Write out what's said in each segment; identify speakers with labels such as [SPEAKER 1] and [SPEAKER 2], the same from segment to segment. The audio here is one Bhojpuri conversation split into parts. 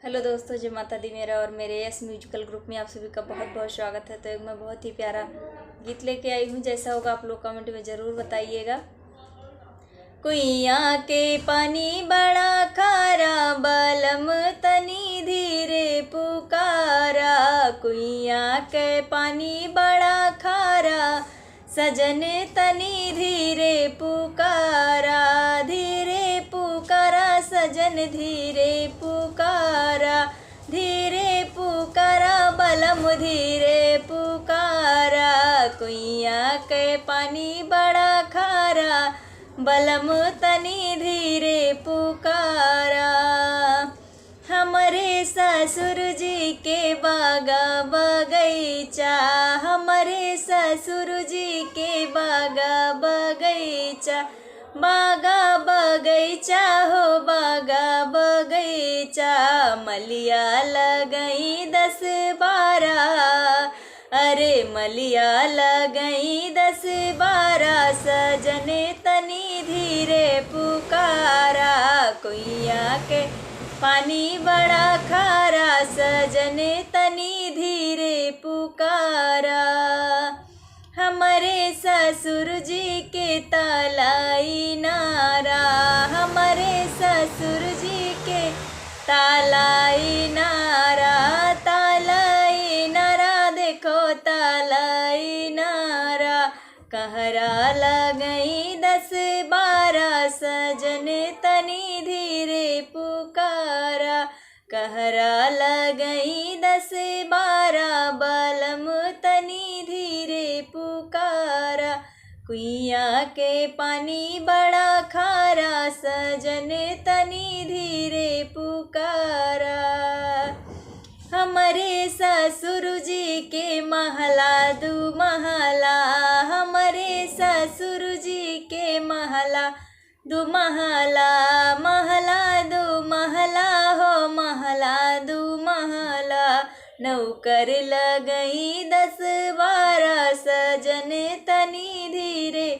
[SPEAKER 1] हेलो दोस्तों, जय माता दी। मेरा और मेरे यस म्यूजिकल ग्रुप में आप सभी का बहुत बहुत स्वागत है। तो एक मैं बहुत ही प्यारा गीत लेके आई हूँ। जैसा होगा आप लोग कमेंट में ज़रूर बताइएगा। कुइयाँ के पानी बड़ा खारा, बलम तनी धीरे पुकारा। कुइयाँ के पानी बड़ा खारा, सजन तनी धीरे पुकारा। धीरे पुकारा सजन धीरे पुकारा। धीरे पुकारा बलम धीरे पुकारा। कुइयाँ के पानी बड़ा खारा, बलम तनी धीरे पुकारा। हमरे ससुर जी के बागा बगैचा, हमरे ससुर जी के बागा बगैचा। बागा बगैचा हो बागा बगैचा, मलिया लगई 10-12। अरे मलिया लगई 10-12, सजने तनी धीरे पुकारा। कुइयाँ के पानी बड़ा खारा, सजने तनी धीरे पुकारा। हमरे ससुर जी के तालाई नारा, हमरे ससुर जी के तालाई नारा। तालाई नारा देखो तालाई नारा, कहरा लगई 10-12, सजने तनी धीरे पुकारा। कहरा लगई 10-12, बलम तनी धीरे पुकारा। कुइयाँ के पानी बड़ा खारा, सजन तनी धीरे पुकारा। हमरे ससुर जी के महला 2 महला, हमरे ससुर जी के महला 2 महला। महला 2 महला हो महला 2 महला, नौकर लगई 10-12, सजन तनी धीरे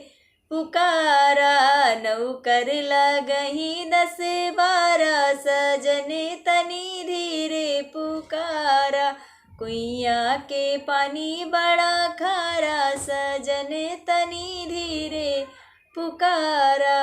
[SPEAKER 1] पुकारा। नौकर लगई 10-12, सजन तनी धीरे पुकारा। कुइयाँ के पानी बड़ा खारा, सजन तनी धीरे पुकारा।